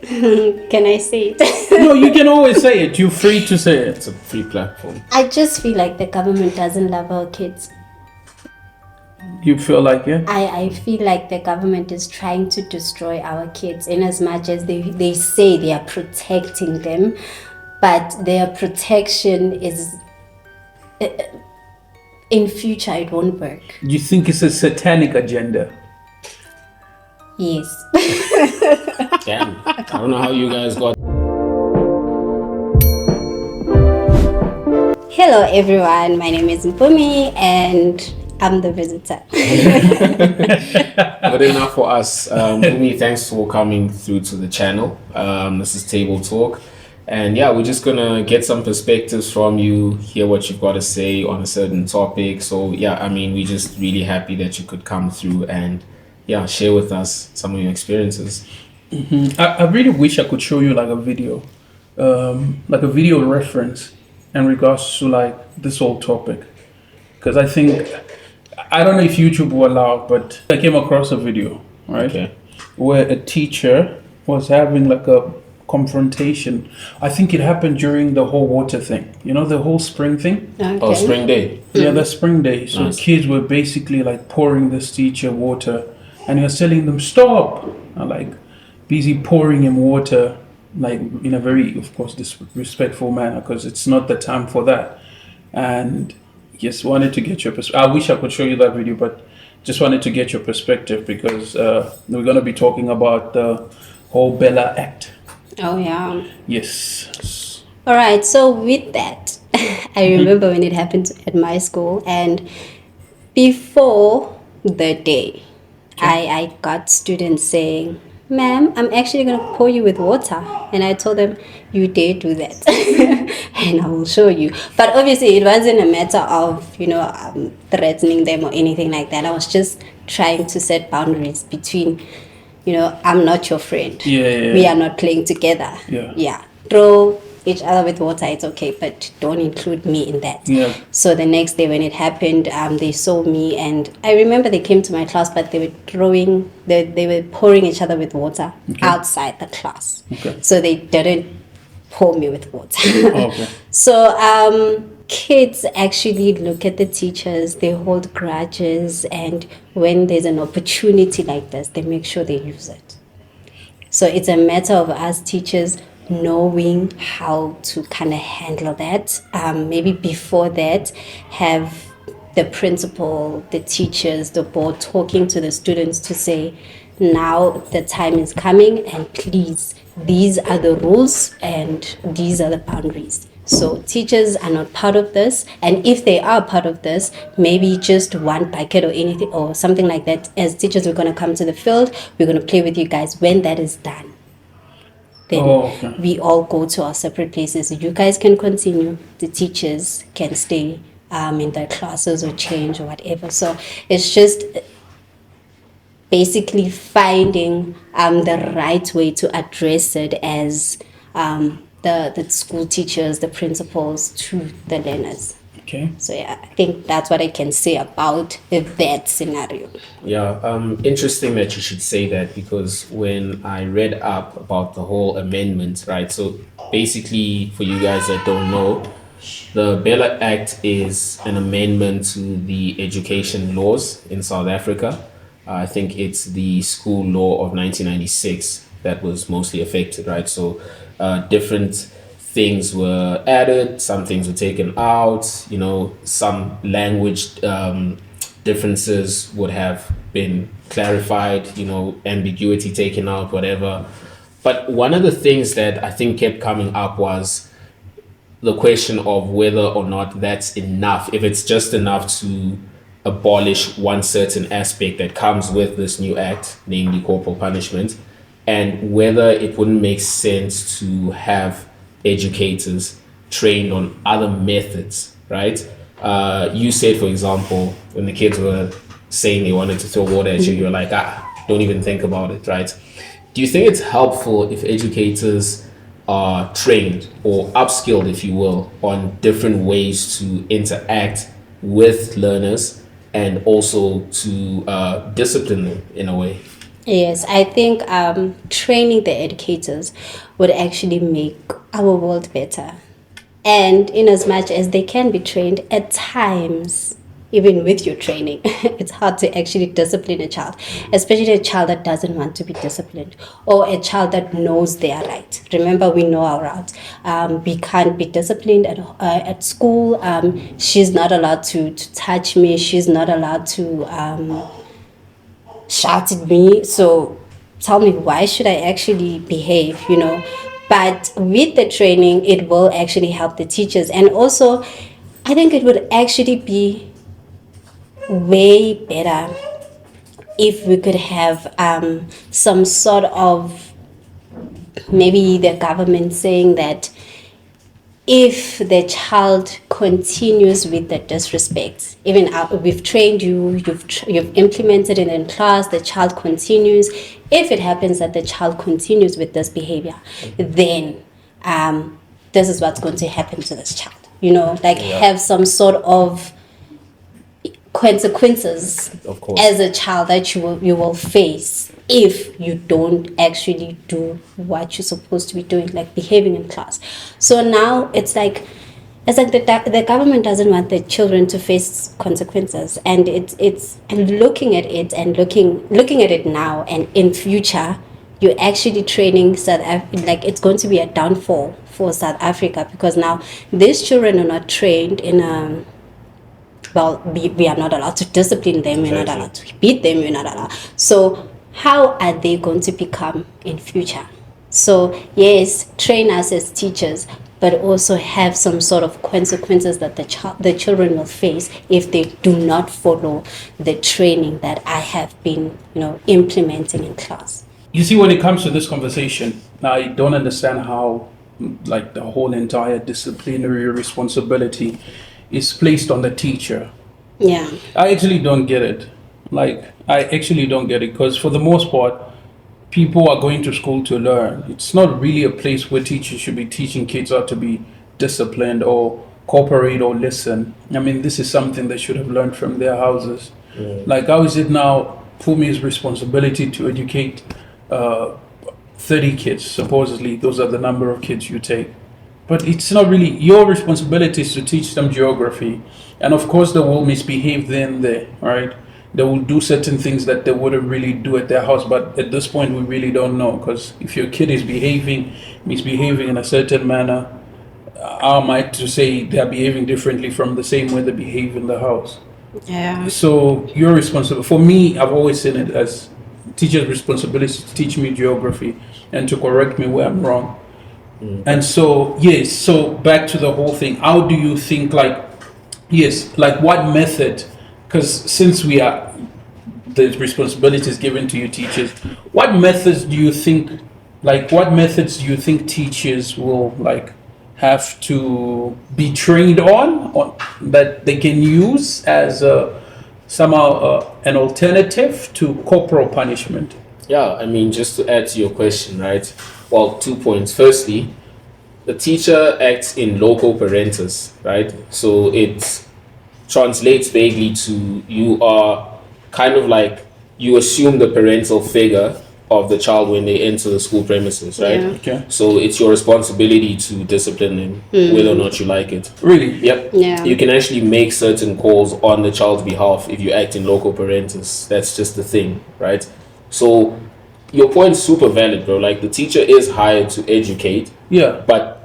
Can I say it? No, you can always say it. You're free to say it. It's a free platform. I just feel like the government doesn't love our kids. You feel like, yeah? I feel like the government is trying to destroy our kids in as much as they say they are protecting them, but their protection is in future it won't work. You think it's a satanic agenda? Yes. Damn. I don't know how you guys got. Hello everyone, my name is Mpumi and I'm the visitor. Good enough for us. Mpumi, thanks for coming through to the channel. This is Table Talk. And yeah, we're just gonna get some perspectives from you, hear what you've got to say on a certain topic. So yeah, I mean, we're just really happy that you could come through and yeah, share with us some of your experiences. Mm-hmm. I really wish I could show you like a video reference in regards to like this whole topic. Because I don't know if YouTube will allow, but I came across a video, right? Okay. Where a teacher was having like a confrontation. I think it happened during the whole water thing, the whole spring thing. Okay. Oh, spring day. Yeah, the spring day. So Nice. Kids were basically like pouring this teacher water, and he was telling them stop, like busy pouring him water, like in a very, of course, disrespectful manner, because it's not the time for that. And just wanted to get your perspective. I wish I could show you that video, but just wanted to get your perspective because we're going to be talking about the whole Bella Act. Oh yeah. Yes. All right. So with that, I remember when it happened at my school, and before the day, I got students saying, "Ma'am, I'm actually going to pour you with water." And I told them, "You dare do that." And I will show you. But obviously it wasn't a matter of, threatening them or anything like that. I was just trying to set boundaries between, I'm not your friend. Yeah. We are not playing together. Yeah. Throw each other with water, it's okay, but don't include me in that. Yeah. So the next day when it happened, they saw me, and I remember they came to my class, but they were they were pouring each other with water outside the class. Okay. So they didn't pour me with water. Okay. So kids actually look at the teachers, they hold grudges, and when there's an opportunity like this, they make sure they use it. So it's a matter of us teachers knowing how to kind of handle that. Maybe before that, have the principal, the teachers, the board talking to the students to say, now the time is coming, and please, these are the rules and these are the boundaries. So teachers are not part of this, and if they are part of this, maybe just one bucket or anything or something like that. As teachers, we're going to come to the field, we're going to play with you guys. When that is done, then we all go to our separate places. You guys can continue, the teachers can stay in their classes or change or whatever. So it's just basically finding the right way to address it as the school teachers, the principals to the learners. Okay. So yeah, I think that's what I can say about that scenario. Yeah, interesting that you should say that, because when I read up about the whole amendment, right? So basically, for you guys that don't know, the Bella Act is an amendment to the education laws in South Africa. I think it's the school law of 1996 that was mostly affected, right? So different things were added, some things were taken out, some language differences would have been clarified, ambiguity taken out, whatever. But one of the things that I think kept coming up was the question of whether or not that's enough, if it's just enough to abolish one certain aspect that comes with this new act, namely corporal punishment, and whether it wouldn't make sense to have educators trained on other methods, right? You said, for example, when the kids were saying they wanted to throw water at you, you're like, don't even think about it, right? Do you think it's helpful if educators are trained or upskilled, if you will, on different ways to interact with learners and also to discipline them in a way? Yes, I think training the educators would actually make our world better. And in as much as they can be trained, at times, even with your training, it's hard to actually discipline a child, especially a child that doesn't want to be disciplined or a child that knows they are right. Remember, we know our route. We can't be disciplined at school. She's not allowed to touch me. She's not allowed to shout at me. So tell me, why should I actually behave, But with the training, it will actually help the teachers. And also, I think it would actually be way better if we could have some sort of, maybe the government saying that if the child continues with the disrespect, even we've trained you, you've implemented it in class, the child continues. If it happens that the child continues with this behavior, then this is what's going to happen to this child. Have some sort of consequences Of course. as a child that you will face if you don't actually do what you're supposed to be doing, like behaving in class. So now it's like the government doesn't want the children to face consequences, and it's and looking at it and looking at it now and in future, you're actually training like it's going to be a downfall for South Africa, because now these children are not trained in we are not allowed to discipline them, we're not allowed to beat them, we're not allowed. So how are they going to become in future? So yes, train us as teachers, but also have some sort of consequences that the children will face if they do not follow the training that I have been, implementing in class. You see, when it comes to this conversation, I don't understand how, like, the whole entire disciplinary responsibility is placed on the teacher. Yeah. I actually don't get it. I actually don't get it, because for the most part, people are going to school to learn. It's not really a place where teachers should be teaching kids how to be disciplined or cooperate or listen. I mean, this is something they should have learned from their houses. Like, how is it now Mpumi's responsibility to educate 30 kids? Supposedly, those are the number of kids you take. But it's not really your responsibility to teach them geography. And of course, they will misbehave then there, right? They will do certain things that they wouldn't really do at their house. But at this point, we really don't know. Because if your kid is misbehaving in a certain manner, how am I to say they're behaving differently from the same way they behave in the house? Yeah. So you're responsible. For me, I've always seen it as teacher's responsibility to teach me geography and to correct me where I'm wrong. And so, yes, so back to the whole thing. How do you think, what method? Because since the responsibility is given to you teachers, what methods do you think teachers will have to be trained on that they can use as somehow an alternative to corporal punishment? Yeah, I mean, just to add to your question, right? Well, 2 points. Firstly, the teacher acts in loco parentis, right? So it translates vaguely to you are kind of like you assume the parental figure of the child when they enter the school premises, right? Yeah. Okay. So it's your responsibility to discipline them, whether or not you like it. Really? Yep. Yeah. You can actually make certain calls on the child's behalf if you act in loco parentis. That's just the thing, right? So your point's super valid, bro. Like, the teacher is hired to educate, Yeah. but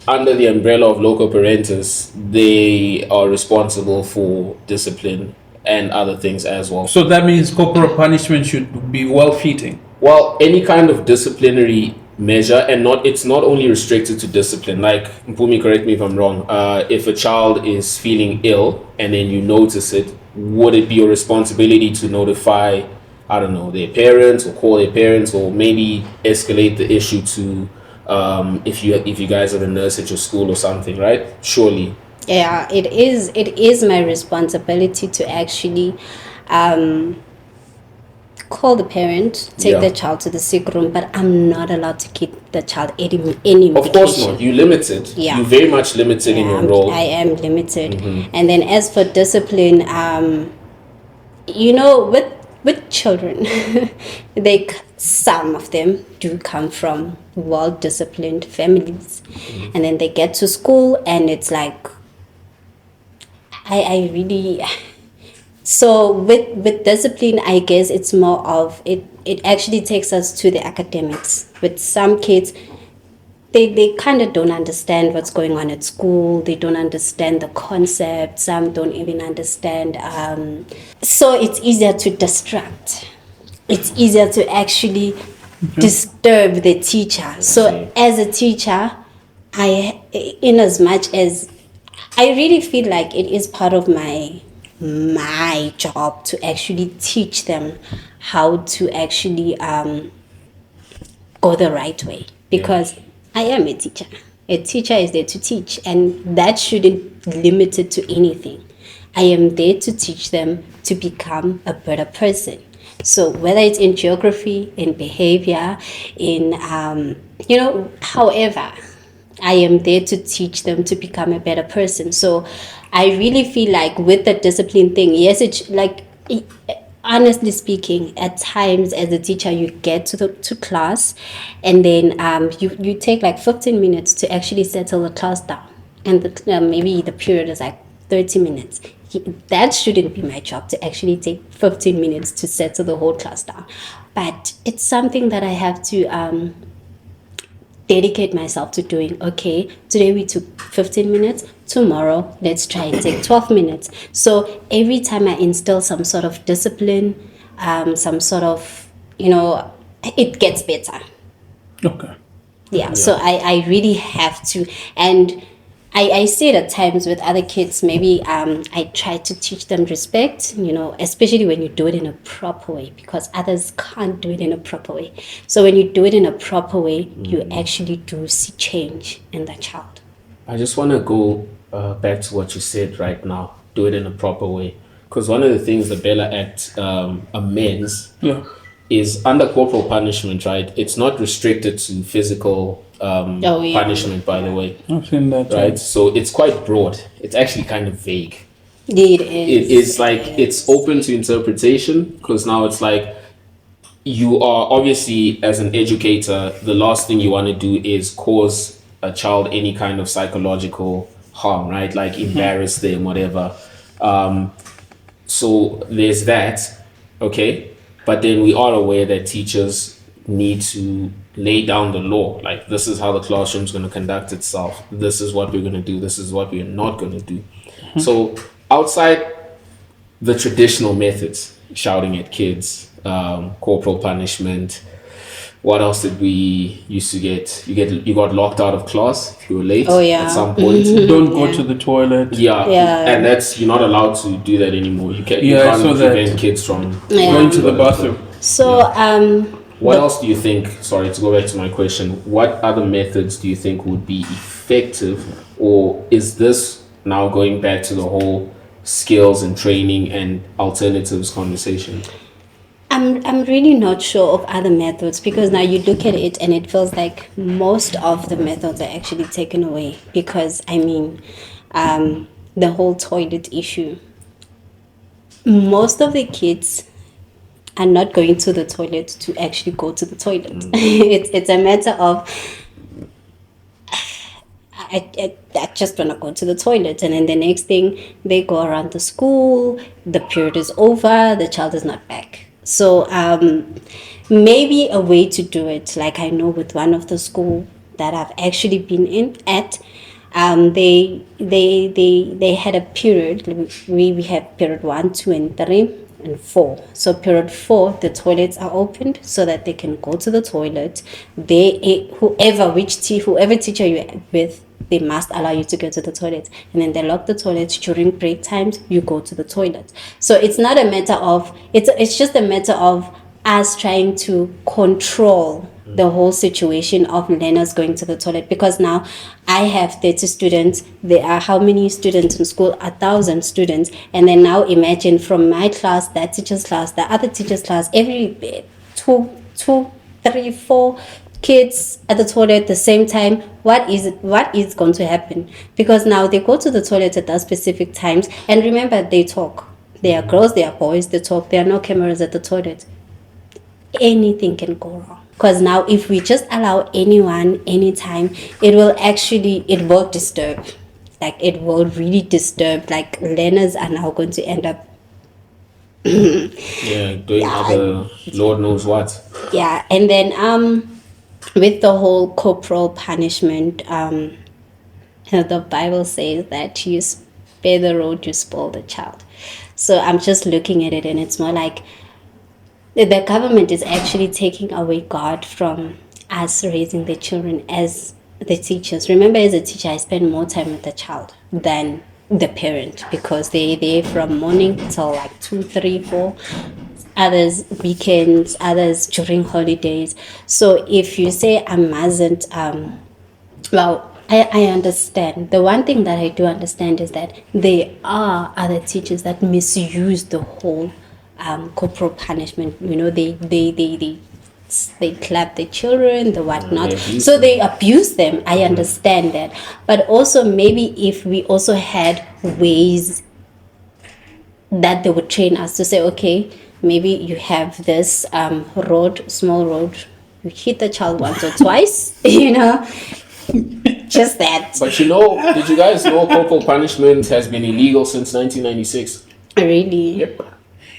under the umbrella of loco parentis, they are responsible for discipline and other things as well. So that means corporal punishment should be well-fitting. Well, any kind of disciplinary measure, and it's not only restricted to discipline. Like, Mpumi, correct me if I'm wrong. If a child is feeling ill and then you notice it, would it be your responsibility to notify, I don't know, their parents, or call their parents, or maybe escalate the issue to if you guys have a nurse at your school or something, right? Surely. Yeah, it is my responsibility to actually call the parent, take the child to the sick room, but I'm not allowed to keep the child any medication. Of course not. You limited. Yeah. You're very much limited in your role. I am limited. And then as for discipline, with with children, some of them do come from well-disciplined families, and then they get to school, and it's like, I really. So with discipline, I guess it's more of it. It actually takes us to the academics. With some kids, they kind of don't understand what's going on at school. They don't understand the concept. Some don't even understand. So it's easier to distract. It's easier to actually disturb the teacher. So as a teacher, in as much as I really feel like it is part of my job to actually teach them how to actually go the right way, because I am a teacher. A teacher is there to teach, and that shouldn't limit it to anything. I am there to teach them to become a better person. So whether it's in geography, in behavior, in however, I am there to teach them to become a better person. So I really feel like with the discipline thing, yes, it's like, honestly speaking, at times as a teacher, you get to class, and then you take like 15 minutes to actually settle the class down, and maybe the period is like 30 minutes. That shouldn't be my job, to actually take 15 minutes to settle the whole class down. But it's something that I have to dedicate myself to doing. Okay, today we took 15 minutes, tomorrow let's try and take 12 minutes. So every time I instill some sort of discipline, some sort of, it gets better. Okay. Yeah. So I really have to, and I see it at times with other kids. Maybe I try to teach them respect, especially when you do it in a proper way, because others can't do it in a proper way. So when you do it in a proper way, you actually do see change in the child. I just want to go back to what you said right now. Do it in a proper way. Because one of the things the Bella Act amends is under corporal punishment, right? It's not restricted to physical punishment, by the way. I've seen that. Right? So it's quite broad. It's actually kind of vague. It is. It is like, it's open to interpretation, because now it's like, you are obviously, as an educator, the last thing you want to do is cause a child any kind of psychological harm, right? Like embarrass them, whatever. So there's that, okay? But then we are aware that teachers need to lay down the law. Like, this is how the classroom is going to conduct itself. This is what we're going to do. This is what we're not going to do. So outside the traditional methods, shouting at kids, corporal punishment, what else did we used to get? You got locked out of class if you were late at some point. Don't go to the toilet. Yeah. And you're not allowed to do that anymore. You can't prevent kids from going to the bathroom. So what else do you think, sorry to go back to my question, what other methods do you think would be effective, or is this now going back to the whole skills and training and alternatives conversation? I'm really not sure of other methods, because now you look at it and it feels like most of the methods are actually taken away, because the whole toilet issue, most of the kids are not going to the toilet to actually go to the toilet. It's a matter of I just want to go to the toilet, and then the next thing, they go around the school, the period is over, the child is not back. So maybe a way to do it, like I know with one of the school that I've actually been at, they had a period. We have period 1, 2, and 3 and 4. So period 4, the toilets are opened so that they can go to the toilet. Whoever teacher you're with, they must allow you to go to the toilet, and then they lock the toilets during break times. You go to the toilet. So it's not a matter of it's just a matter of us trying to control the whole situation of learners going to the toilet, because now I have 30 students. There are how many students in school? 1,000 students. And then now imagine from my class, that teacher's class, the other teacher's class, every 2, 3, 4 kids at the toilet at the same time. What is going to happen? Because now they go to the toilet at those specific times, and remember, they talk. There are girls, there are boys, they talk. There are no cameras at the toilet. Anything can go wrong. Because now if we just allow anyone, anytime, it will disturb. Like it will really disturb. Like learners are now going to end up doing other Lord knows what. yeah. And then with the whole corporal punishment, the Bible says that you spare the rod, you spoil the child. So I'm just looking at it, and it's more like the government is actually taking away God from us raising the children as the teachers. Remember, as a teacher, I spend more time with the child than the parent because they're there from morning till like 2, 3, 4. Others weekends, others during holidays. So if you say I mustn't, I understand. The one thing that I do understand is that there are other teachers that misuse the whole corporal punishment. You know, they clap the children, the whatnot. So they abuse them. I understand that. But also maybe if we also had ways that they would train us to say, okay, maybe you have this small road, you hit the child once or twice, just that. But did you guys know corporal punishment has been illegal since 1996? Really? Yep.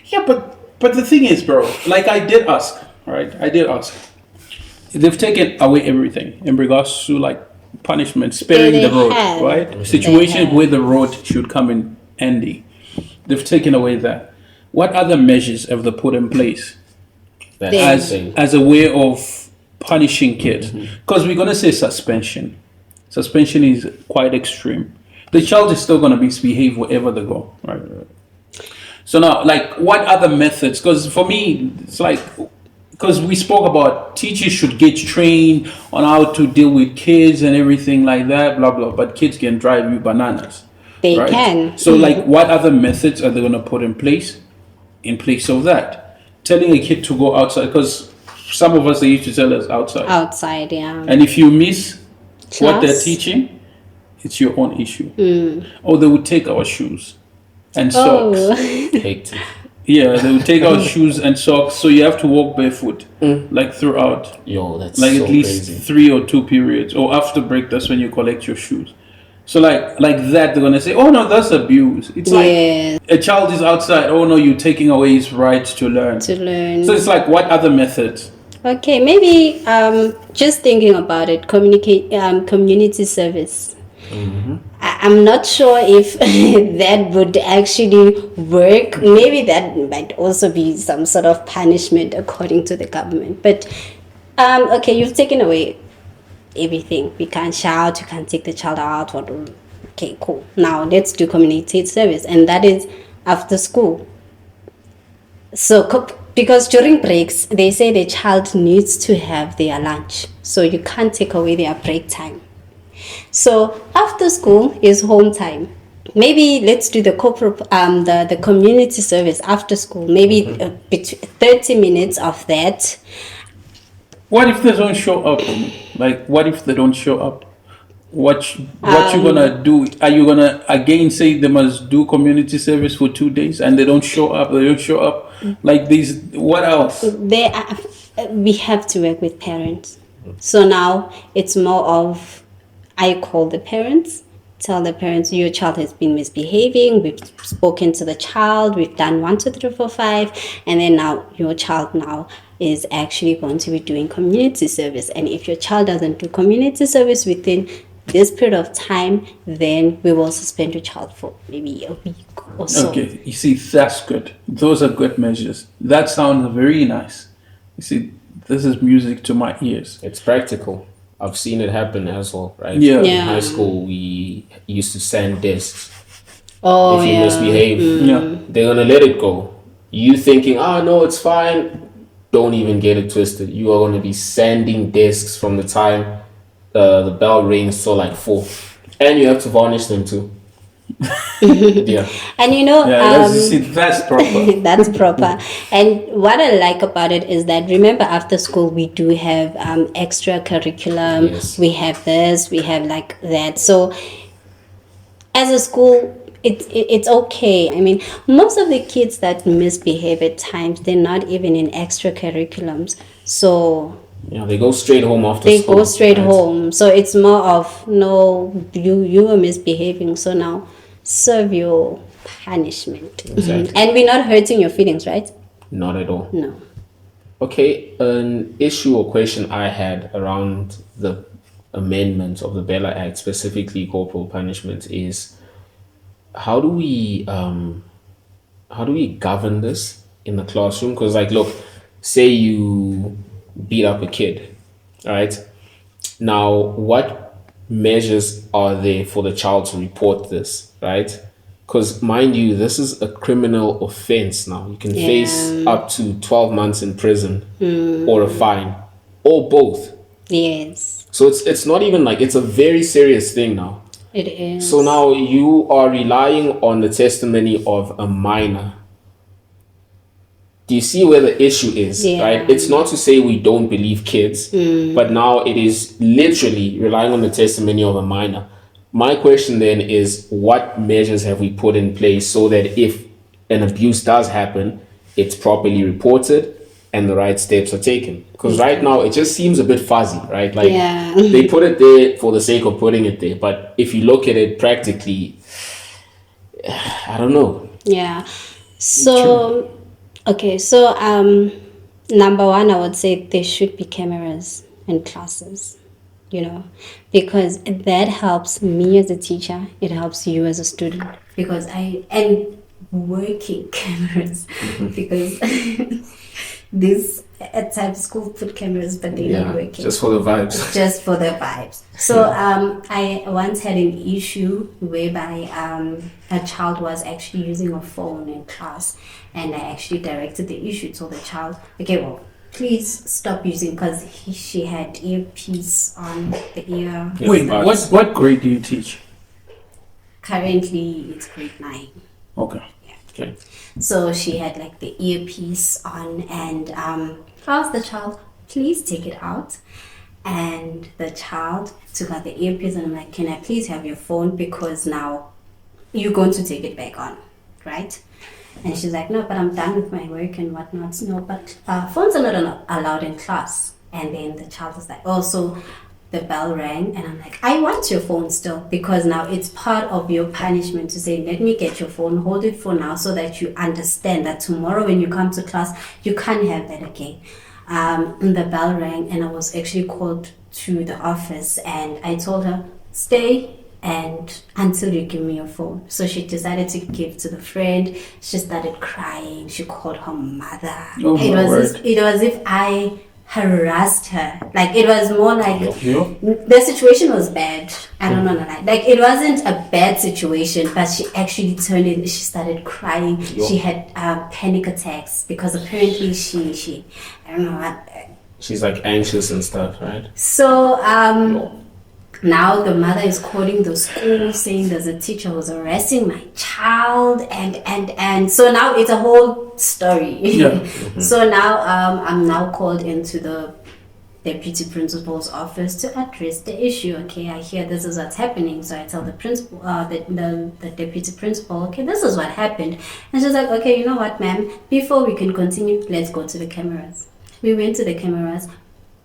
Yeah, but the thing is, bro, like I did ask, right? They've taken away everything in regards to like punishment, sparing They the road, have. right? Situation where the road should come in handy. They've taken away that. What other measures have they put in place That's as a way of punishing kids? Because we're gonna say suspension. Suspension is quite extreme. The child is still gonna misbehave wherever they go, right? So now, like, what other methods? Because for me, it's like, because we spoke about teachers should get trained on how to deal with kids and everything like that, blah blah. But kids can drive you bananas. They right? can. So, like, what other methods are they going to put in place of that? Telling a kid to go outside, because some of us, they used to tell us outside. Outside, yeah. And if you miss what they're Class. teaching, it's your own issue. Or they would take our shoes and socks. Oh, hectic. Yeah, they would take our shoes and socks, so you have to walk barefoot, like throughout. Yo, that's Like so at least crazy. 3 or 2 periods, or after break, that's when you collect your shoes. So like that, they're gonna say, "Oh no, that's abuse." It's yeah. like a child is outside. Oh no, you're taking away his rights to learn. To learn. So it's like, what other methods? Okay, maybe just thinking about it, community service. I'm not sure if that would actually work. Maybe that might also be some sort of punishment according to the government. But okay, you've taken away everything. We can't shout, you can't take the child out. Okay, cool. Now let's do community service, and that is after school. So because during breaks, they say the child needs to have their lunch, so you can't take away their break time. So after school is home time. Maybe let's do the the community service after school. Maybe between 30 minutes of that. What if they don't show up? Like, what if they don't show up? What you gonna do? Are you gonna again say they must do community service for 2 days and they don't show up? They don't show up. Like these. What else? We have to work with parents. So now it's more of, I call the parents, tell the parents, your child has been misbehaving, we've spoken to the child, we've done 1, 2, 3, 4, 5, and then now your child now is actually going to be doing community service. And if your child doesn't do community service within this period of time, then we will suspend your child for maybe a week or so. Okay, you see, that's good. Those are good measures. That sounds very nice. You see, this is music to my ears. It's practical. I've seen it happen as well, right? Yeah. In Yeah. high school, we used to send desks. Oh, If you yeah. misbehave, Yeah. they're gonna let it go. You thinking, no, it's fine. Don't even get it twisted. You are gonna be sending desks from the time the bell rings till like 4, and you have to varnish them too. Yeah. And that's proper. that's proper. And what I like about it is that, remember, after school we do have extra curriculum. Yes. We have this, we have like that. So as a school, it's okay. I mean, most of the kids that misbehave at times, they're not even in extracurriculums. So They go straight home after they school. go straight right? home. So it's more of, no, you were misbehaving, so now serve your punishment. Exactly. And we're not hurting your feelings, right? Not at all. No. Okay, an issue or question I had around the amendment of the Bella Act, specifically corporal punishment, is how do we govern this in the classroom? Because, like, look, say you beat up a kid, right? Now, what measures are there for the child to report this, right? Because, mind you, this is a criminal offense now. You can face up to 12 months in prison or a fine, or both. Yes, So it's not even like, it's a very serious thing now. it is. So now you are relying on the testimony of a minor. Do you see where the issue is, Yeah. right? It's not to say we don't believe kids, but now it is literally relying on the testimony of a minor. My question then is, what measures have we put in place so that if an abuse does happen, it's properly reported and the right steps are taken? Because right now it just seems a bit fuzzy, right? Like Yeah. they put it there for the sake of putting it there, but if you look at it practically, I don't know. Yeah. So, okay. So, number one, I would say there should be cameras in classes, because that helps me as a teacher. It helps you as a student, because and working cameras, because this at times school put cameras, but they're not working. Just for the vibes. Just for the vibes. So I once had an issue whereby a child was actually using a phone in class, and I actually directed the issue to the child. Okay, well, please stop using, because she had earpiece on the ear. Yeah. Wait, what grade do you teach? Currently, it's grade 9. Okay. Okay. So she had like the earpiece on, and I asked the child, please take it out. And the child took out the earpiece, and I'm like, can I please have your phone, because now you're going to take it back on, right? And she's like, no, but I'm done with my work and whatnot. No, but phones are not allowed in class. And then the child was like, oh, so the bell rang, and I'm like, I want your phone still, because now it's part of your punishment to say, let me get your phone, hold it for now, so that you understand that tomorrow when you come to class, you can't have that again. The bell rang, and I was actually called to the office, and I told her, stay and until you give me your phone. So she decided to give to the friend. She started crying. She called her mother. Oh, it was if I harassed her. Like, it was more like Yeah. the situation was bad. I don't know, like it wasn't a bad situation, but she actually turned it. She started crying. She had panic attacks, because apparently she I don't know what. She's like anxious and stuff, right? So now the mother is calling the school, saying there's a teacher who's harassing my child, and so now it's a whole story. Yeah. So now I'm now called into the deputy principal's office to address the issue. Okay, I hear this is what's happening. So I tell the principal, the deputy principal, okay, this is what happened. And she's like, okay, you know what, ma'am, before we can continue, let's go to the cameras. We went to the cameras.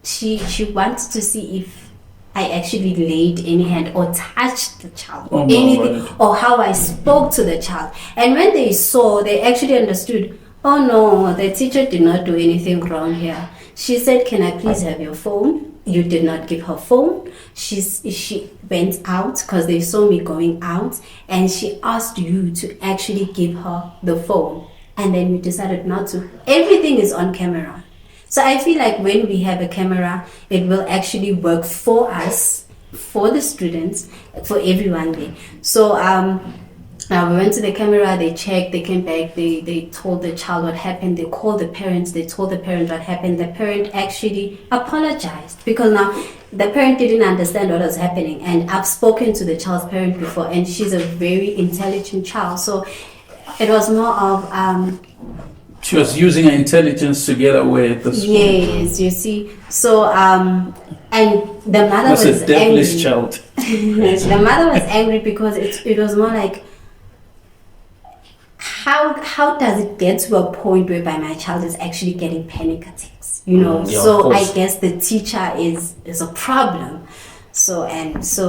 She wanted to see if I actually laid any hand or touched the child, or anything, or how I spoke to the child. And when they saw, they actually understood, oh no, the teacher did not do anything wrong here. She said, can I please have your phone? You did not give her phone. She went out, because they saw me going out, and she asked you to actually give her the phone. And then you decided not to. Everything is on camera. So I feel like when we have a camera, it will actually work for us, for the students, for everyone there. So we went to the camera, they checked, they came back, they told the child what happened, they called the parents, they told the parent what happened. The parent actually apologized, because now the parent didn't understand what was happening. And I've spoken to the child's parent before, and she's a very intelligent child. So it was more of... She was using her intelligence to get away at the school. Yes, you see. So, and the mother was was a devilish angry. child. The mother was angry, because it was more like, how does it get to a point whereby my child is actually getting panic attacks? Yeah, So of I course. guess the teacher is a problem. So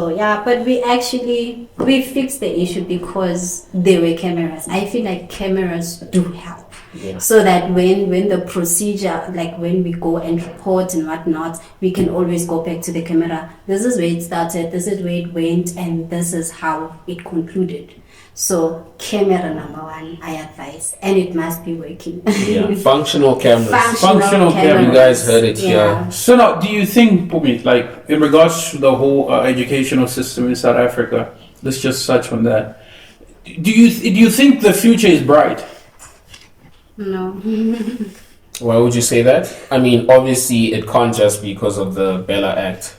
yeah, but we fixed the issue because there were cameras. I feel like cameras do help. Yeah. So that when the procedure, like when we go and report and whatnot, we can always go back to the camera. This is where it started, this is where it went, and this is how it concluded. So camera number one, I advise, and it must be working. Yeah. Functional cameras. Functional cameras. You guys heard it Yeah. here. So now, do you think, Mpumi, like in regards to the whole educational system in South Africa, let's just touch on that. Do you think the future is bright? No. Why would you say that? I mean, obviously, it can't just be because of the Bella Act.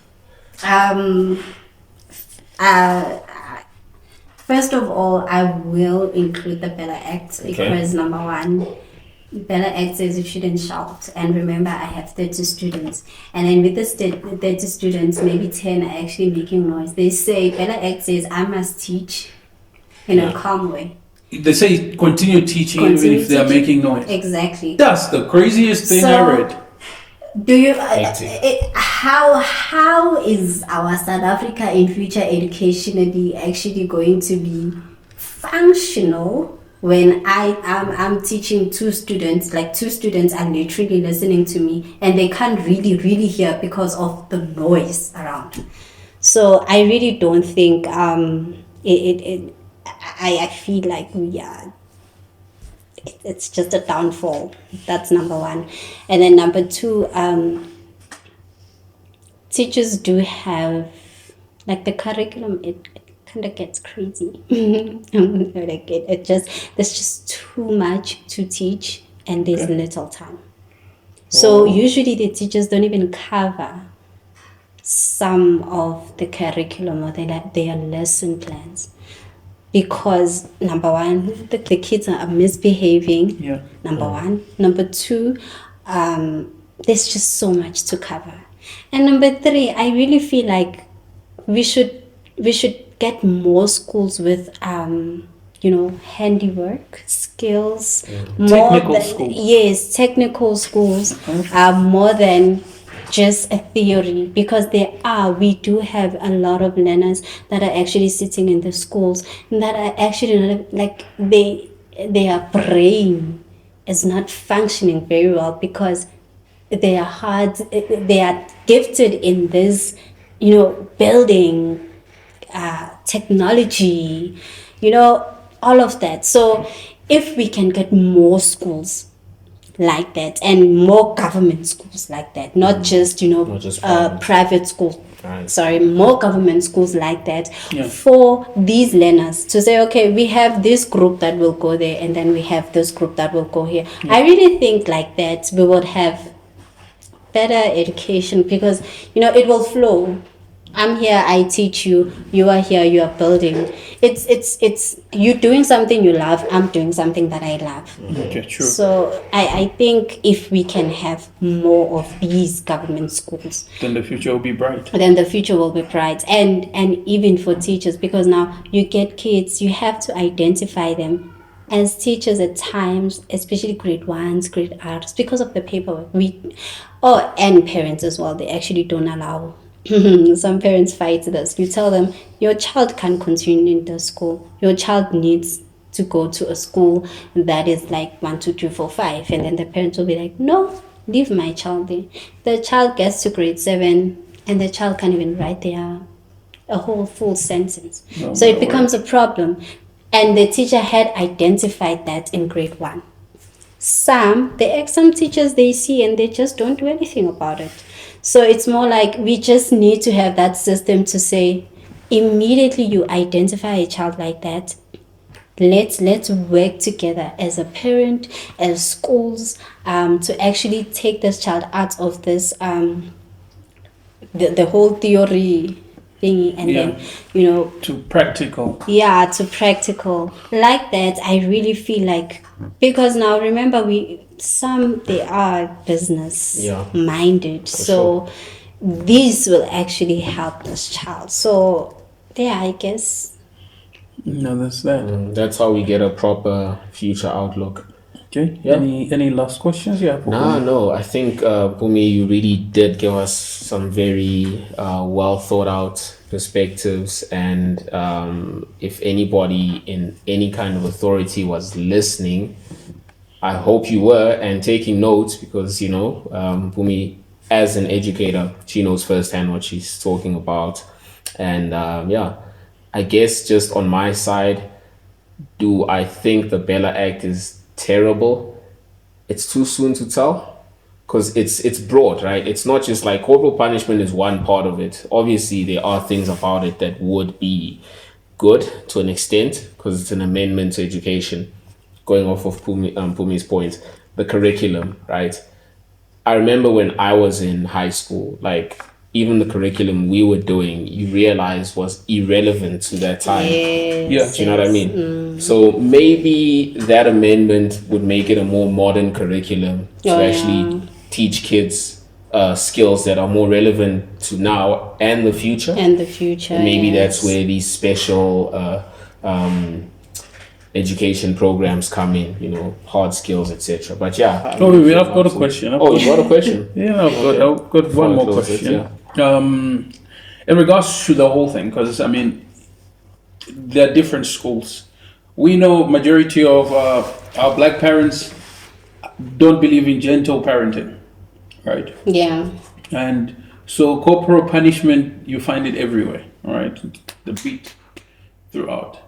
First of all, I will include the Bella Act because number one, Bella Act says you shouldn't shout. And remember, I have 30 students. And then with the 30 students, maybe 10 are actually making noise. They say, Bella Act says I must teach in a calm way. They say continue teaching even if they are making noise. Exactly. That's the craziest thing I read. Do you how is our South Africa in future educationally actually going to be functional when I'm teaching two students, like two students are literally listening to me and they can't really hear because of the noise around. So I really don't think I feel like we are. It's just a downfall. That's number one. And then number two, teachers do have, like, the curriculum, it kind of gets crazy. Like there's just too much to teach and there's little time. So usually the teachers don't even cover some of the curriculum or their lesson plans. Because number one, the kids are misbehaving. Yeah. Number one. Number two, there's just so much to cover. And number three, I really feel like we should get more schools with handiwork skills. Technical schools. Yes, technical schools more than just a theory, because we do have a lot of learners that are actually sitting in the schools that are actually like their brain is not functioning very well because they are gifted in this building technology, all of that. So if we can get more schools like that and more government schools like that, not just private schools, Right. sorry, more government schools like that for these learners to say, okay, we have this group that will go there and then we have this group that will go here. I really think like that we would have better education because it will flow. I'm here, I teach you, you are here, you are building. It's you doing something you love, I'm doing something that I love. Okay, true. So I think if we can have more of these government schools, Then the future will be bright. then the future will be bright. And even for teachers, because now you get kids, you have to identify them. As teachers at times, especially grade 1s, grade Rs, because of the paperwork, and parents as well, they actually don't allow. Some parents fight this. You tell them your child can't continue in the school. Your child needs to go to a school that is like 1, 2, 3, 4, 5, and then the parents will be like, no, leave my child there. The child gets to grade 7 and the child can't even write a whole full sentence. So it becomes a problem. And the teacher had identified that in grade 1. Some teachers they see and they just don't do anything about it. So it's more like we just need to have that system to say, immediately you identify a child like that, let's work together as a parent, as schools, to actually take this child out of this the whole theory thingy and then to practical. to practical like that. I really feel like, because now remember they are business minded, so these will actually help this child. So I guess No, that's that. That's how we get a proper future outlook. Okay. Yeah. Any last questions? Yeah. No. I think, Pumi, you really did give us some very well thought out perspectives. And if anybody in any kind of authority was listening, I hope you were and taking notes because, Pumi, as an educator, she knows firsthand what she's talking about. And I guess just on my side, do I think the Bella Act is terrible? It's too soon to tell because it's broad, right? It's not just like corporal punishment is one part of it. Obviously, there are things about it that would be good to an extent because it's an amendment to education. Going off of Pumi's point, the curriculum, right? I remember when I was in high school, like even the curriculum we were doing, you realize was irrelevant to that time. Yeah. Do you know what I mean? So maybe that amendment would make it a more modern curriculum to actually teach kids skills that are more relevant to now and the future. And the future. And maybe that's where these special education programs come in, hard skills, etc. But yeah. Oh, I've got a question. You got a question? Yeah, I've got one more question. In regards to the whole thing, because I mean, there are different schools. We know majority of our black parents don't believe in gentle parenting, right? Yeah. And so corporal punishment, you find it everywhere, all right? The beat throughout.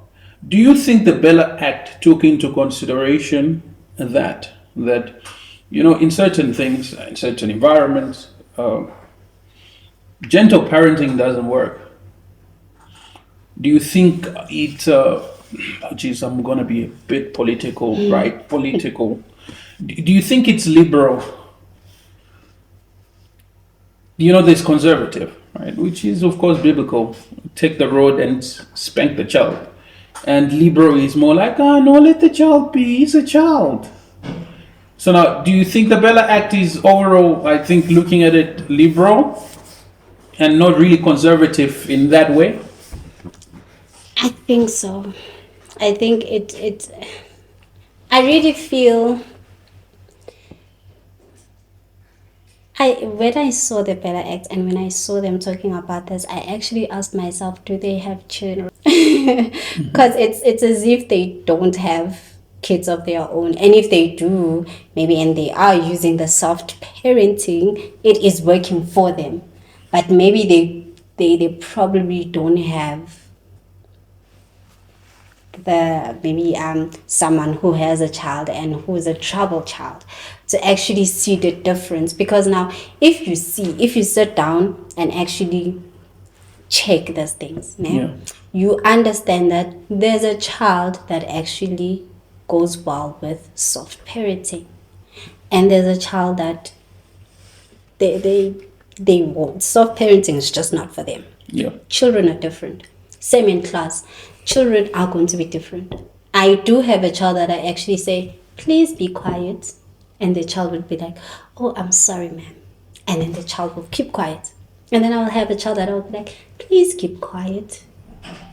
Do you think the Bella Act took into consideration that in certain things, in certain environments, gentle parenting doesn't work? Do you think it? I'm gonna be a bit political, right? Political. Do you think it's liberal? There's conservative, right? Which is of course biblical. Take the rod and spank the child. And liberal is more like, no, let the child be. He's a child. So now, do you think the Bella Act is overall, I think, looking at it, liberal and not really conservative in that way? I think so. I think I really feel when I saw the Bella Act and when I saw them talking about this, I actually asked myself, do they have children? Because it's as if they don't have kids of their own, and if they do, maybe, and they are using the soft parenting, it is working for them, but maybe they probably don't have someone who has a child and who is a troubled child to actually see the difference. Because now if you sit down and actually check these things, you understand that there's a child that actually goes well with soft parenting, and there's a child that they won't. Soft parenting is just not for them. Children are different. Same in class. Children are going to be different. I do have a child that I actually say, please be quiet. And the child would be like, oh, I'm sorry, ma'am. And then the child will keep quiet. And then I'll have a child that I'll be like, please keep quiet.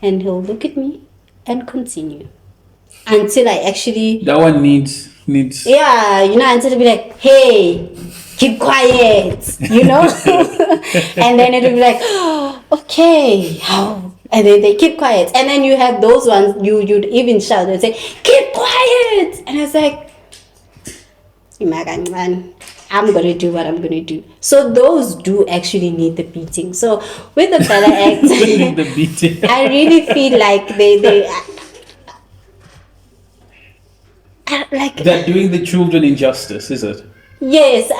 And he'll look at me and continue. Until I actually... That one needs... Yeah, until I'll be like, hey, keep quiet, And then it'll be like, oh, okay, how? And then they keep quiet. And then you have those ones, you'd even shout and say, keep quiet. And I was like, I'm going to do what I'm going to do. So those do actually need the beating. So with the Bella Act, the beating. I really feel like they like... They're doing the children injustice, is it? Yes,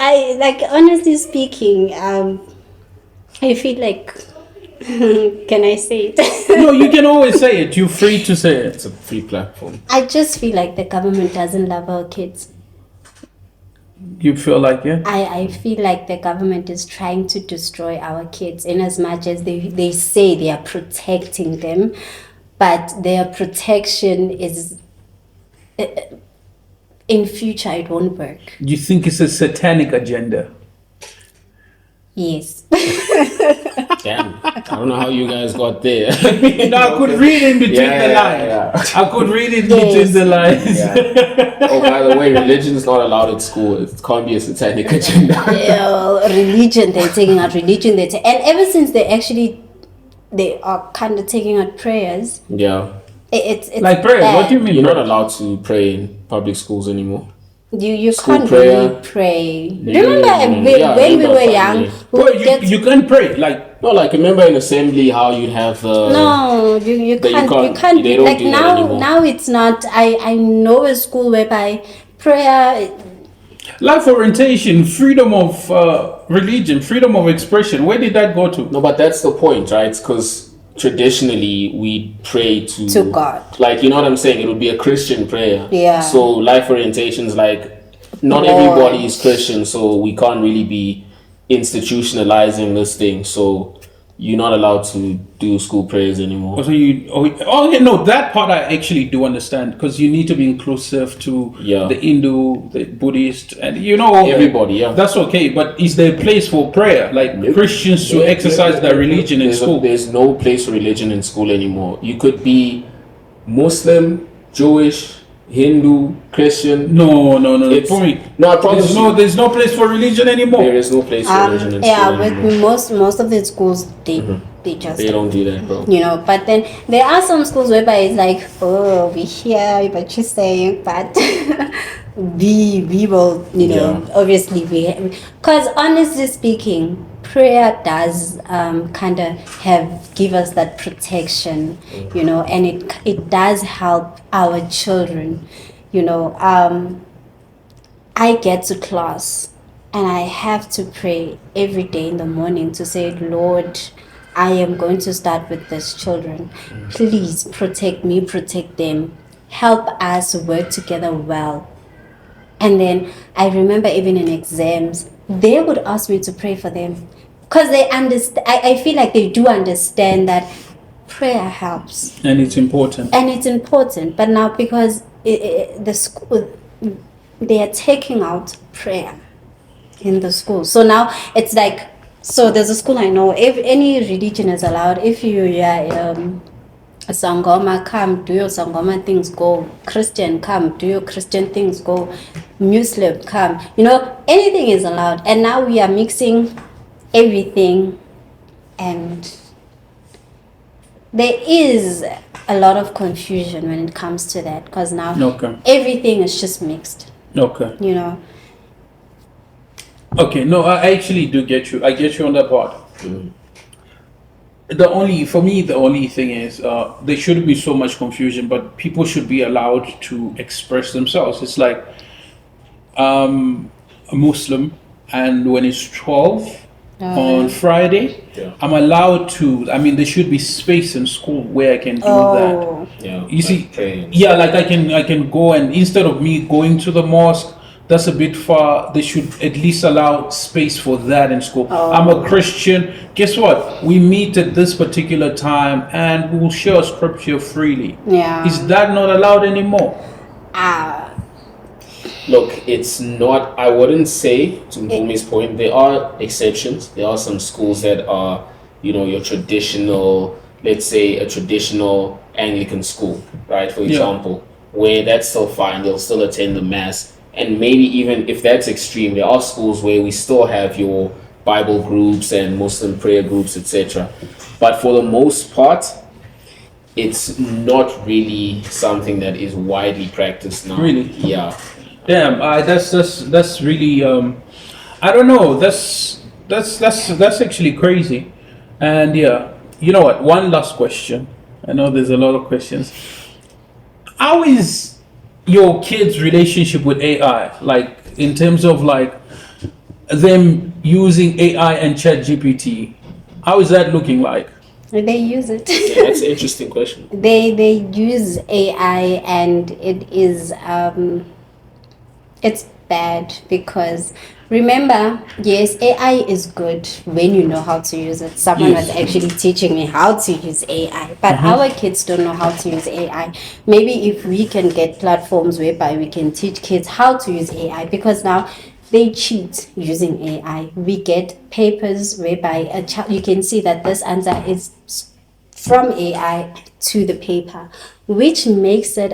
honestly speaking, I feel like... Can I say it? No, you can always say it. You're free to say it. It's a free platform. I just feel like the government doesn't love our kids. You feel like, yeah? I feel like the government is trying to destroy our kids in as much as they say they are protecting them, but their protection is... in future, it won't work. You think it's a satanic agenda? Yes. Damn, I don't know how you guys got there. I could read in between the lines. Yeah. I could read in between the lines. Yeah. Oh, by the way, religion is not allowed at school. It can't be a satanic agenda. Religion, they're taking out religion. And ever since they are kind of taking out prayers. Yeah. It's like prayers. bad. What do you mean? You're not allowed to pray in public schools anymore. You School can't prayer. really pray. Yeah, Remember when we were young? You can't pray like. No, like remember in assembly how you'd have No, you can't. They don't Like do that anymore. now it's not. I know a school whereby prayer. Life orientation, freedom of religion, freedom of expression. Where did that go to? No, but that's the point, right? Because traditionally we pray to God. Like, you know what I'm saying? It would be a Christian prayer. Yeah. So life orientations, like, not everybody is Christian, so we can't really be institutionalizing this thing. So you're not allowed to do school prayers anymore. So no, that part I actually do understand, because you need to be inclusive to the Hindu, the Buddhist, and everybody. Yeah, that's okay. But is there a place for prayer, like Christians to exercise their religion in school? There's no place for religion in school anymore. You could be Muslim, Jewish, Hindu, Christian. No. Mpumi. No, I promise there's no place for religion anymore. There is no place for religion in school anymore. With most of the schools, they don't do that, bro. But then there are some schools whereby it's like, oh, we hear what you're saying, but we will, obviously because honestly speaking, prayer does kind of give us that protection, and it does help our children. I get to class and I have to pray every day in the morning to say, Lord, I am going to start with these children. Please protect me, protect them. Help us work together well. And then I remember even in exams, they would ask me to pray for them. Because they understand, I feel like they do understand that prayer helps. And it's important. But now because the school, they are taking out prayer in the school. So now it's like, so there's a school I know, if any religion is allowed, if you Sangoma, come, do your Sangoma things, go. Christian, come, do your Christian things, go. Muslim, come. Anything is allowed. And now we are mixing everything, and there is a lot of confusion when it comes to that, because now everything is just mixed. Okay. Okay, no, I actually do get you. I get you on that part. The only thing is there shouldn't be so much confusion, but people should be allowed to express themselves. It's like a Muslim, and when it's 12 on Friday, I'm allowed to. I mean, there should be space in school where I can do that. Yeah, you see, praying. like I can go, and instead of me going to the mosque, that's a bit far. They should at least allow space for that in school. I'm a Christian. Guess what? We meet at this particular time and we will share scripture freely. Yeah. Is that not allowed anymore? Look, it's not. I wouldn't say, to Mpumi's point, there are exceptions. There are some schools that are, your traditional, let's say a traditional Anglican school, right? For example, where that's still fine. They'll still attend the mass. And maybe even if that's extreme, there are schools where we still have your Bible groups and Muslim prayer groups, etc. But for the most part, it's not really something that is widely practiced now. Really? Yeah. Damn, that's really I don't know. That's actually crazy. And you know what? One last question. I know there's a lot of questions. How is your kids' relationship with AI, like in terms of like them using AI and ChatGPT? How is that looking like? They use it. Yeah, that's an interesting question. They use AI, and it is it's bad, because remember, yes, AI is good when you know how to use it. Someone was actually teaching me how to use AI, but our kids don't know how to use AI. Maybe if we can get platforms whereby we can teach kids how to use AI, because now they cheat using AI. We get papers whereby a child, you can see that this answer is from AI to the paper, which makes it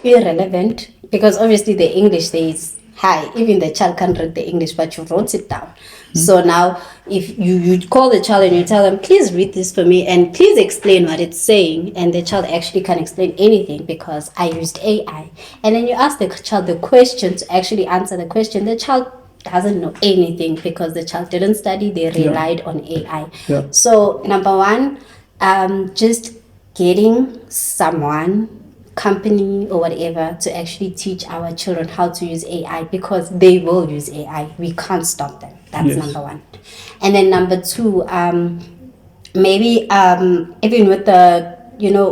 irrelevant, because obviously the English there is high. Even the child can't read the English, but you wrote it down. So now if you call the child and you tell them, please read this for me and please explain what it's saying, and the child actually can't explain anything because I used AI. And then you ask the child the question to actually answer the question, the child doesn't know anything because the child didn't study, they relied on AI. Yeah. So number one, just getting someone, company or whatever, to actually teach our children how to use AI, because they will use AI. We can't stop them. That's Yes. number one. And then number two, maybe even with the,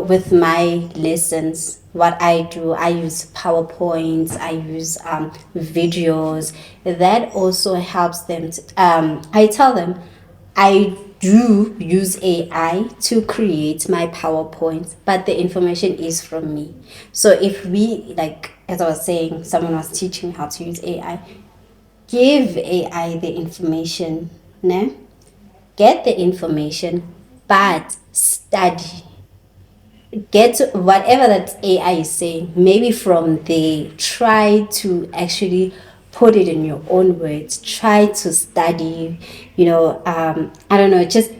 with my lessons, what I do, I use PowerPoints, I use videos. That also helps them to, I tell them, I do use AI to create my PowerPoints, but the information is from me. So if we, like, as I was saying, someone was teaching me how to use AI, give AI the information, ne? Get the information, but study. Get whatever that AI is saying, maybe from there, try to actually put it in your own words, try to study, I don't know, just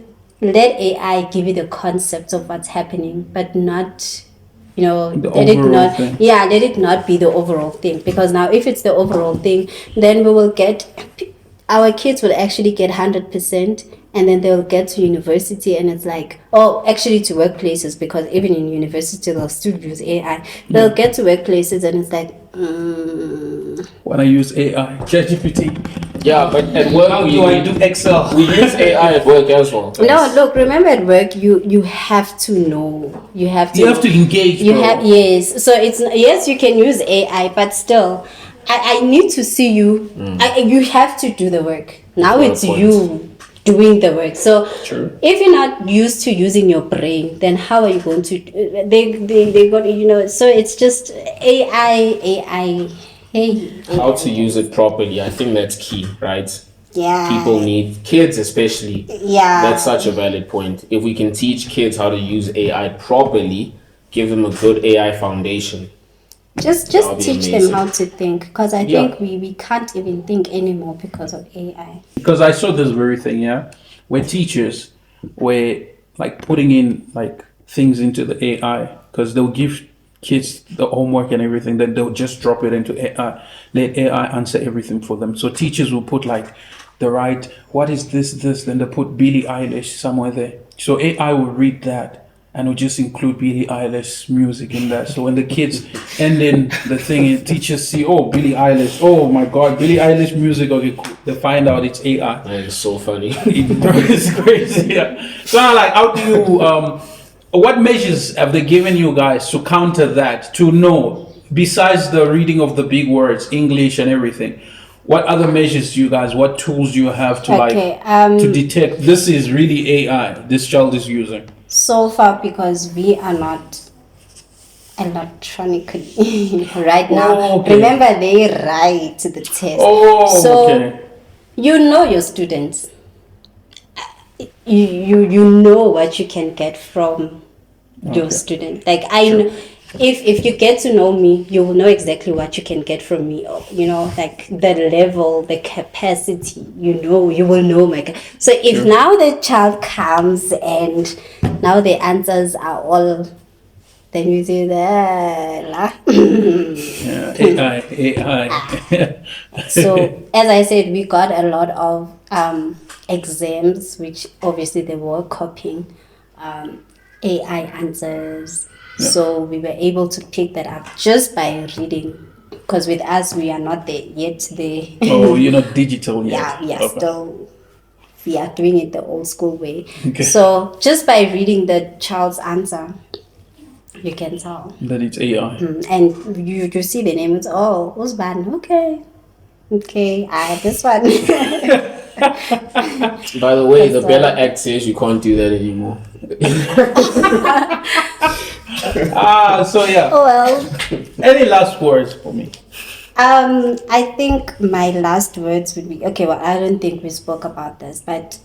let AI give you the concept of what's happening, but not, The overall thing. let it not be the overall thing, because now if it's the overall thing, then our kids will actually get 100%, and then they'll get to university and it's like, actually to workplaces, because even in university they'll still use AI. They'll get to workplaces and it's like, When I use AI, ChatGPT. Yeah, but at work How do I do Excel? we use AI at work as well. no, look, remember at work you have to know. You have to engage. You bro. have, yes. So it's, yes, you can use AI, but still, I need to see you. You have to do the work. Now Fair it's point. you doing the work. So True. if you're not used to using your brain, then how are you going to? They got, so it's just AI. Hey, How to use it properly, I think that's key, right? yeah. People need, kids especially. Yeah. That's such a valid point. If we can teach kids how to use AI properly, give them a good AI foundation. Just That'll be teach amazing. them how to think, because I Yeah. think we can't even think anymore because of AI. Because I saw this very thing, yeah, where teachers were like putting in like things into the AI, because they'll give kids the homework and everything, then they'll just drop it into AI, let AI answer everything for them. So teachers will put like the right, what is this, then they put Billie Eilish somewhere there. So AI will read that and will just include Billie Eilish music in that. So when the kids, and then the thing is, teachers see, Billie Eilish, oh my God, Billie Eilish music, okay, cool. They find out it's AI. That is so funny. It's crazy. Yeah. So I'm like, how do you, what measures have they given you guys to counter that, to know, besides the reading of the big words, English and everything? What other measures do you guys, what tools do you have to to detect this is really AI this child is using? So far, because we are not electronically right now. Oh, okay. Remember, they write the test. Oh, so okay. you know your students. You know what you can get from your Okay. student. Like if you get to know me, you will know exactly what you can get from me. Like the level, the capacity. You will know So if now the child comes and now the answers are all, then you say that. Yeah, AI. So as I said, we got a lot of exams, which obviously they were copying AI answers. Yeah. So we were able to pick that up just by reading, because with us we are not there yet. Oh, you're not digital yet. Yeah, we are Okay. still, we are doing it the old school way. Okay. So just by reading the child's answer, you can tell. That it's AI. And you see the name, it's Usban, okay, this one. By the way, the That's Bella Act says you can't do that anymore. So yeah. Well, Any last words for me? I think my last words would be okay. Well, I don't think we spoke about this, but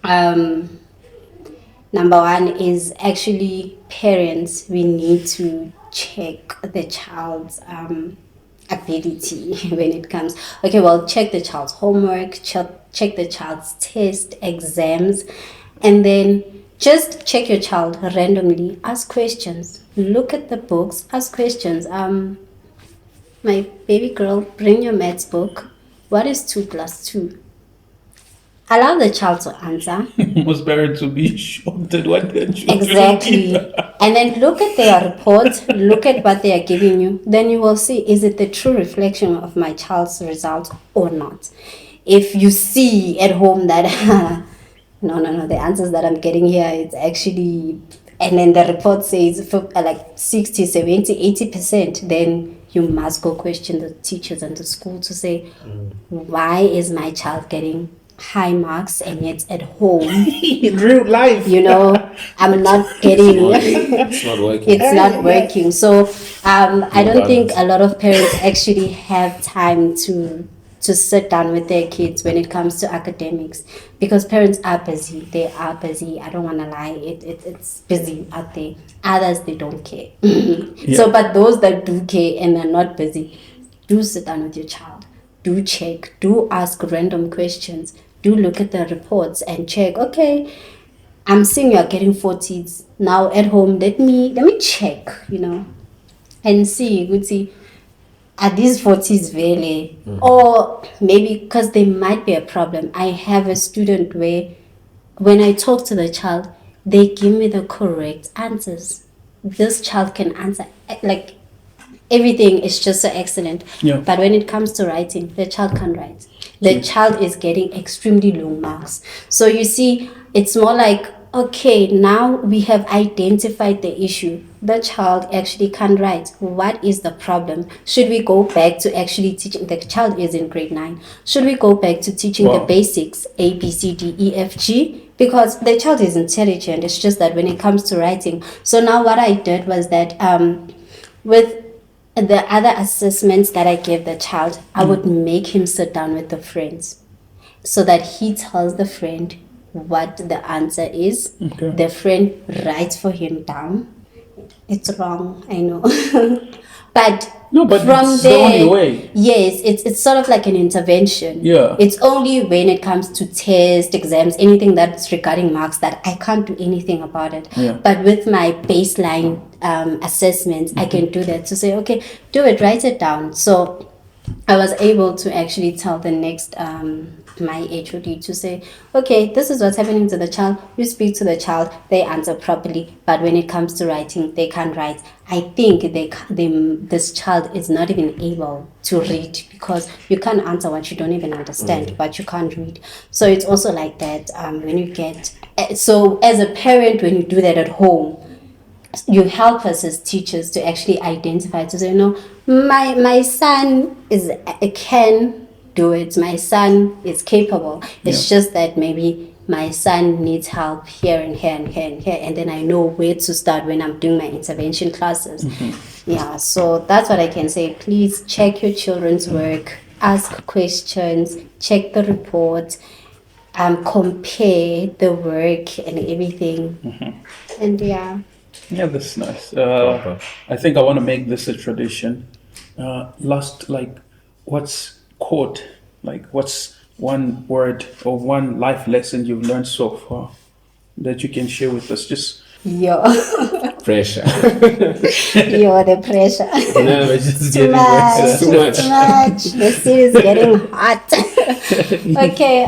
um, number one is actually parents. We need to check the child's ability when it comes. Okay, well, check the child's homework, check the child's test, exams, and then just check your child randomly. Ask questions. Look at the books. Ask questions. My baby girl, bring your maths book. What is 2 plus 2? Allow the child to answer. Most parents will be shocked at what their children Exactly. did. And then look at their report, look at what they are giving you. Then you will see, is it the true reflection of my child's results or not? If you see at home that, no, the answers that I'm getting here, it's actually, and then the report says for, like 60, 70, 80%, then you must go question the teachers and the school to say, why is my child getting high marks and yet at home In real life. I'm not getting It's not working. it's not working. So I don't think balance. a lot of parents actually have time to sit down with their kids when it comes to academics, because parents are busy. They are busy. I don't want to lie. It's busy out there. Others, they don't care. So but those that do care and are not busy, do sit down with your child, do check, do ask random questions, do look at the reports and check, okay, I'm seeing you're getting 40s now at home. Let me check, and see, are these 40s really? Or maybe because there might be a problem. I have a student where when I talk to the child, they give me the correct answers. This child can answer like everything is just so excellent. Yeah. But when it comes to writing, the child can't write. The child is getting extremely low marks. So you see, it's more like, okay, now we have identified the issue. The child actually can't write. What is the problem? Should we go back to actually teaching? The child is in grade 9. Should we go back to teaching the Wow. basics, A, B, C, D, E, F, G? Because the child is intelligent. It's just that when it comes to writing. So now what I did was that with the other assessments that I gave the child, I would make him sit down with the friends so that he tells the friend what the answer is. Okay. The friend writes for him down. It's wrong, I know. But No, but from it's the there, only way. yes, it's sort of like an intervention. Yeah. It's only when it comes to tests, exams, anything that's regarding marks that I can't do anything about it. Yeah. But with my baseline assessments, I can do that to say, okay, do it, write it down. So I was able to actually tell the next my HOD to say, okay, this is what's happening to the child. You speak to the child, they answer properly, but when it comes to writing, they can't write. I think this child is not even able to read, because you can't answer what you don't even understand, but you can't read. So it's also like that when you get. So as a parent, when you do that at home, you help us as teachers to actually identify, to say, my son can do it. My son is capable. It's just that maybe my son needs help here and here and here and here, and then I know where to start when I'm doing my intervention classes. Yeah, so that's what I can say. Please check your children's work, ask questions, check the report, compare the work and everything. And yeah. Yeah, that's nice. Proper. I think I want to make this a tradition. What's quote? Like, what's one word or one life lesson you've learned so far that you can share with us? Just Yo, Pressure. the pressure. No, it's just Too getting much, it's too much. too much. The sea is getting hot. Okay,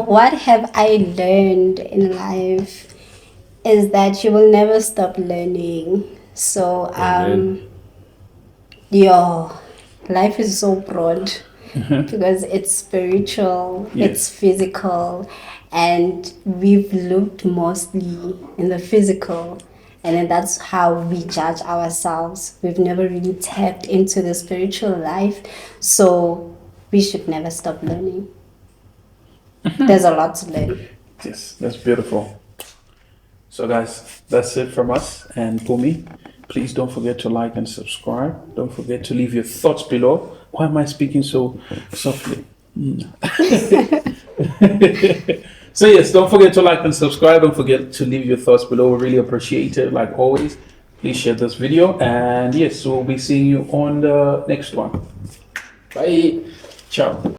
what have I learned in life is that you will never stop learning. So, Amen. life is so broad because it's spiritual, it's physical, and we've looked mostly in the physical. And then that's how we judge ourselves. We've never really tapped into the spiritual life. So we should never stop learning. There's a lot to learn. yes, that's beautiful. So, guys, that's it from us and Mpumi. Please don't forget to like and subscribe. Don't forget to leave your thoughts below Why am I speaking so softly? So yes, don't forget to like and subscribe. Don't forget to leave your thoughts below. We really appreciate it. Like always, please share this video. And yes, we'll be seeing you on the next one. Bye. Ciao.